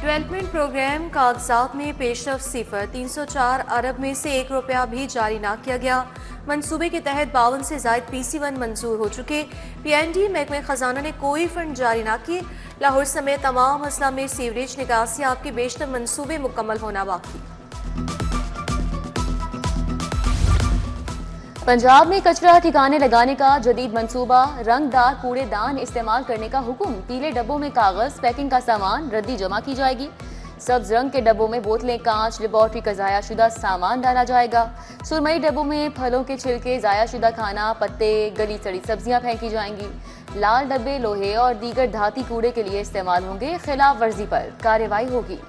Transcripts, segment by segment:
Development programme कागजात में पेशरफ सिफर 304 अरब में से ₹1 भी जारी ना किया गया। मंसूबे के तहत 52 से ज्यादा PC1 मंजूर हो चुके। PND महकमे खजाना ने कोई फंड जारी ना किए। लाहौर समेत तमाम अजला में सीवरेज निकासी आपके बेशतर मंसूबे मुकम्मल होना बाकी। पंजाब में कचरा ठिकाने लगाने का जदीद मंसूबा, रंगदार कूड़ेदान इस्तेमाल करने का हुक्म। पीले डब्बों में कागज, पैकिंग का सामान, रद्दी जमा की जाएगी। सब्ज रंग के डब्बों में बोतलें, कांच, लेबॉर्ट्री का ज़ायाशुदा सामान डाला जाएगा। सुरमई डब्बों में फलों के छिलके, ज़ायाशुदा खाना, पत्ते, गली सड़ी सब्जियां फेंकी जाएंगी। लाल डब्बे लोहे और दीगर धाती कूड़े के लिए इस्तेमाल होंगे। खिलाफ वर्जी पर कार्रवाई होगी।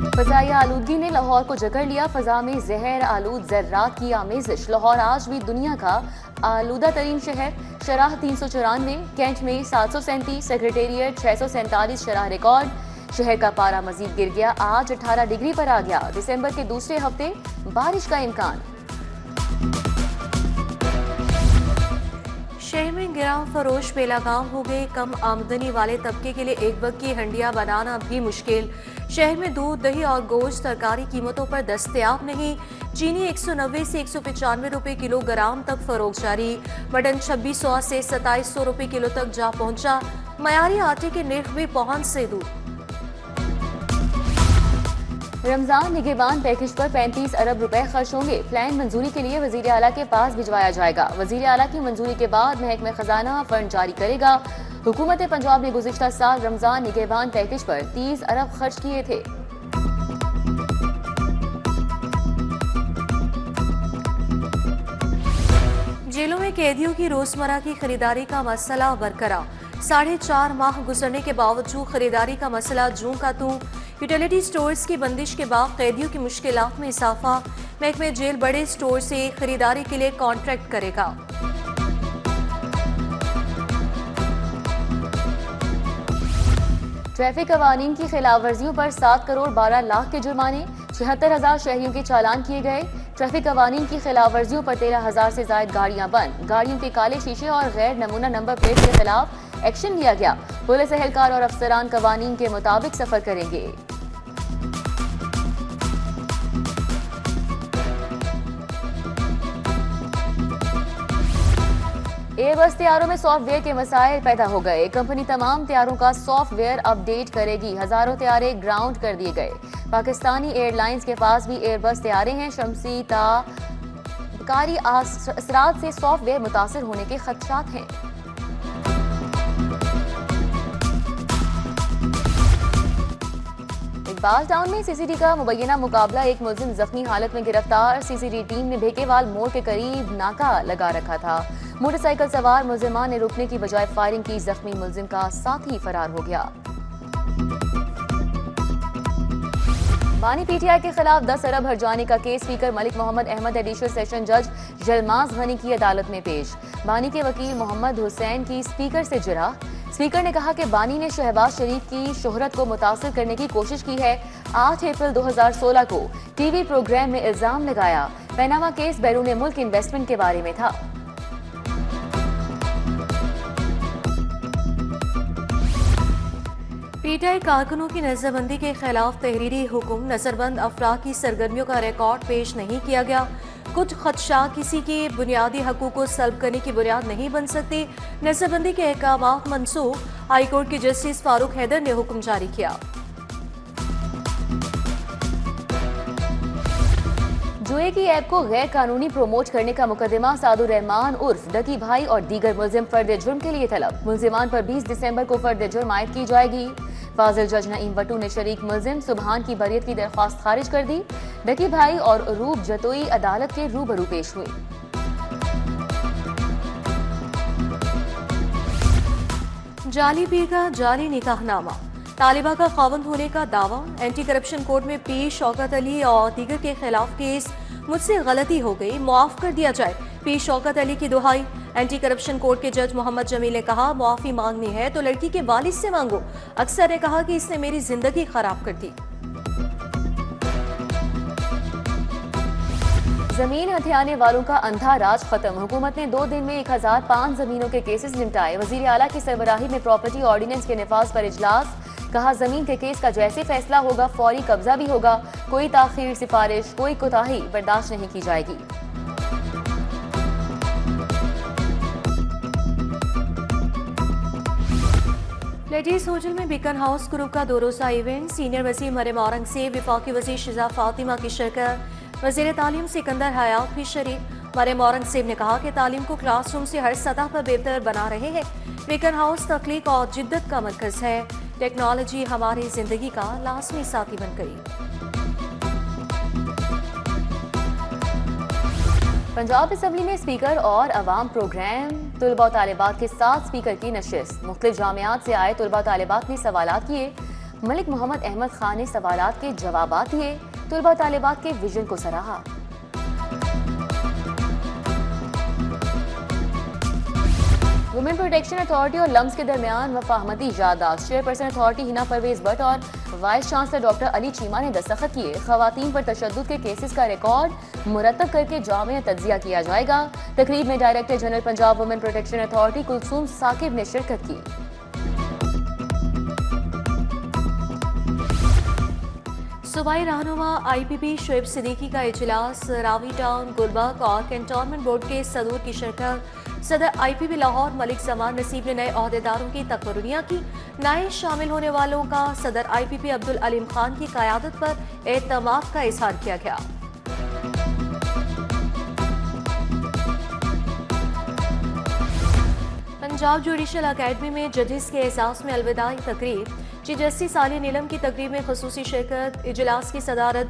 फ़ज़ाई आलूदगी ने लाहौर को जकड़ लिया। फ़ज़ा में जहर आलूद ज़र्रात की आमेज़िश। लाहौर आज भी दुनिया का आलूदा तरीन शहर। शरह 394, कैंट में 737, सेक्रेटेरिएट 647 शरह रिकॉर्ड। शहर का पारा मजीद गिर गया, आज 18 डिग्री पर आ गया। दिसंबर के दूसरे हफ्ते बारिश का इम्कान। शहर में गिराम फरोश बेलगाम हो गए। कम आमदनी वाले तबके के लिए एक वक्त की हंडिया बनाना भी मुश्किल। शहर में दूध, दही और गोश्त तरकारी कीमतों पर दस्तयाब नहीं। चीनी 190 से 195 रुपए किलोग्राम तक फरोख्त जारी। मटन 2600 से 2700 रुपए किलो तक जा पहुंचा। मयारी आटे के निर्ख भी पहुंच से दूर। रमजान निगहबान पैकेज पर 35 अरब रुपए खर्च होंगे। प्लान मंजूरी के लिए वजीर आला के पास भिजवाया जाएगा। वजीर आला की मंजूरी के बाद महकमा खजाना फंड जारी करेगा। हुकूमत पंजाब ने गुज़िश्ता साल रमजान निगहबान पैकेज पर 30 अरब खर्च किए थे। जेलों में कैदियों की रोजमर्रा की खरीदारी का मसला बरकरार। 4.5 माह गुजरने के बावजूद खरीदारी का मसला जूं का तूं। यूटिलिटी स्टोर्स की बंदिश के बाद कैदियों की मुश्किलात में इजाफा। महकमे जेल बड़े स्टोर से खरीदारी के लिए कॉन्ट्रैक्ट करेगा। ट्रैफिक कवानीन की खिलाफ वर्जियों पर 7 करोड़ 12 लाख के जुर्माने। 76,000 शहरियों के चालान किए गए। ट्रैफिक कवानीन की खिलाफ वर्जियों पर 13,000 से ज्यादा गाड़ियां बंद। गाड़ियों के काले शीशे और गैर नमूना नंबर प्लेट के खिलाफ एक्शन लिया गया। पुलिस एहलकार और अफसरान कवानीन के मुताबिक सफर करेंगे। एयरबस तैयारों में सॉफ्टवेयर के मसाइल पैदा हो गए। कंपनी तमाम तैयारों का सॉफ्टवेयर अपडेट करेगी। हजारों तैयारे ग्राउंड कर दिए गए। पाकिस्तानी एयरलाइंस के पास भी एयरबस तैयारे हैं। शमसी ताकारी असरात से सॉफ्टवेयर मुतासर होने के खदशात हैं। इकबाल टाउन में सीसीडी का मुबैना मुकाबला। एक मुलजिम जख्मी हालत में गिरफ्तार। सीसीडी टीम ने भेकेवाल मोड़ के करीब नाका लगा रखा था। मोटरसाइकिल सवार मुलजिमान ने रुकने की बजाय फायरिंग की। जख्मी मुलजिम का साथी फरार हो गया। बानी PTI के खिलाफ 10 अरब हर्जाने का case speaker Malik Mohammad Ahmad additional session जज जलमाज गनी की अदालत में पेश। बानी के वकील मोहम्मद हुसैन की स्पीकर से जिरा। स्पीकर ने कहा कि बानी ने शहबाज शरीफ की शोहरत को मुतासिर करने की कोशिश की है। 8 अप्रैल 2016 को टीवी प्रोग्राम में इल्जाम लगाया। पैनामा केस बैरून मुल्क इन्वेस्टमेंट के बारे में था। PTI कारकुनों की नजरबंदी के खिलाफ तहरीरी हुक्म। नजरबंद अफराद की सरगर्मियों का रिकॉर्ड पेश नहीं किया गया। कुछ खदशा किसी के बुनियादी हकूक को सल्ब करने की बुनियाद नहीं बन सकती। नजरबंदी के अहकामात मनसूख। हाईकोर्ट के जस्टिस फारूक हैदर ने हुक्म जारी किया। जुए की ऐप को गैर कानूनी प्रोमोट करने का मुकदमा सादुर रहमान उर्फ डकी भाई और दीगर मुलजिम फर्द जुर्म के लिए तलब। मुलजिमान पर 20 दिसंबर को फर्द जुर्म आयद की जाएगी। फाजिल जज नईम बटू ने शरीक मुलजिम सुबहान की बरियत की दरख्वास्त खारिज कर दी। डकी भाई और रूप जतोई अदालत के रूबरू पेश हुए। जाली पीर का जाली निकाहनामा। तालिबा का खावंद होने का दावा। एंटी करप्शन कोर्ट में पीर शौकत अली और दीगर के खिलाफ केस। मुझसे गलती हो गई, मुआफ कर दिया जाए। पीर शौकत अली की दुहाई। एंटी करप्शन कोर्ट के जज मोहम्मद जमील ने कहा, मुआफी मांगनी है तो लड़की के वालिद से मांगो। अक्सर ने कहा कि इसने मेरी जिंदगी खराब कर दी। जमीन हथियाने वालों का अंधा राज खत्म। हुकूमत ने 2 दिन में 1005 जमीनों के केसेस निपटाए। वजीर आला की सरबराही में प्रॉपर्टी ऑर्डिनेंस के निफाज पर इजलास। कहा, जमीन के केस का जैसे फैसला होगा फौरी कब्जा भी होगा। कोई ताखीर, सिफारिश, कोई कोताही बर्दाश्त नहीं की जाएगी। लेडीज होटल में बीकन हाउस ग्रुप का 2 रोज़ा इवेंट। सीनियर वज़ीर मरियम औरंगज़ेब, वफाकी वज़ीर शिजा फातिमा की शिरकत। वज़ीर तालीम सिकंदर हयात भी शरीक। मरियम औरंगज़ेब ने कहा कि तालीम को क्लासरूम से हर सतह पर बेहतर बना रहे हैं। बीकन हाउस तख्लीक और जिद्दत का मरकज़ है। टेक्नोलॉजी हमारी जिंदगी का लाजमी साथी बन गई। पंजाब असम्बली में स्पीकर और अवाम प्रोग्राम। तुलबा और तालिबात के 7 स्पीकर की नशिस्त। मुख्तलिफ जामियात से आए तुलबा और तालिबात ने सवालात किए। मलिक मोहम्मद अहमद खान ने सवालात के जवाबात दिए। तुलबा और तालिबात के विजन को सराहा। वुमेन प्रोटेक्शन अथॉरिटी और लम्स के दरमियान मफाहमती याददाश्त। चेयरपर्सन अथॉरिटी हिना परवेज भट्ट और vice chancellor doctor Ali Cheema ने दस्तखत किए। खवातीन पर तशद्दुद के केसेस का रिकॉर्ड मुरतब करके जामिया तज्जिया किया जाएगा। तकरीब में director general Punjab women protection authority Kulsoom Saqib ने शिरकत की। सूबाई रहनुमा IPP शोएब सिद्दीकी का इजलास। रावी टाउन, गुलबर्ग और कैंटोनमेंट बोर्ड के सदूर की शिरकत। सदर IPP लाहौर मलिक जमान नसीब ने नए अहदेदारों की तकर्रियां की। नए शामिल होने वालों का सदर IPP अब्दुल अलीम खान की क़यादत पर एतमाद का इजहार किया गया। पंजाब जुडिशल अकेडमी में जजेस के एहसास में अलविदाई तकरीब। चीफ जस्टिस आली नीलम की तकरीब में खुसूसी शिरकत। इजलास की सदारत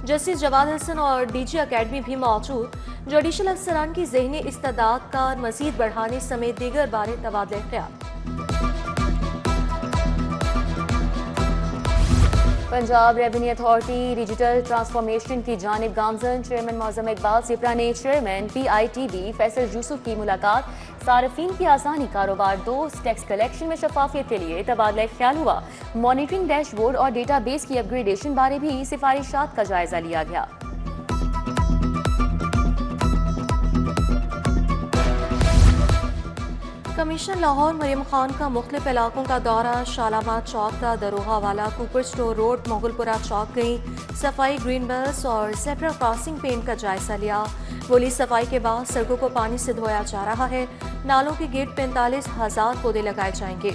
जस्टिस जवाद हसन और DG अकेडमी भी मौजूद। जुडिशल अफसरान की ज़हनी इस्तेदाद का मज़ीद बढ़ाने समेत दीगर बारे तबादले ख्याल। Punjab revenue authority digital transformation की जानिब गामजन। चेयरमैन मौजम इकबाल सिप्रा ने चेयरमैन PITB फैसल यूसुफ की मुलाकात। सार्फिन की आसानी, कारोबार दोस्त, टैक्स कलेक्शन में शफाफियत के लिए तबादला ख्याल हुआ। मॉनिटरिंग डैशबोर्ड और डेटाबेस की अपग्रेडेशन बारे भी सिफारिशात का जायजा लिया गया। कमिश्नर लाहौर मरियम खान का मुख्तलिफ इलाकों का दौरा। शालामार चौक का दरोहा वाला, कूपर स्टोर रोड, मोगलपुरा चौक गई। सफाई, ग्रीन बस और जेब्रा क्रॉसिंग पेंट का जायजा लिया। बोली, सफाई के बाद सड़कों को पानी से धोया जा रहा है। नालों के गेट 45,000 पौधे लगाए जाएंगे।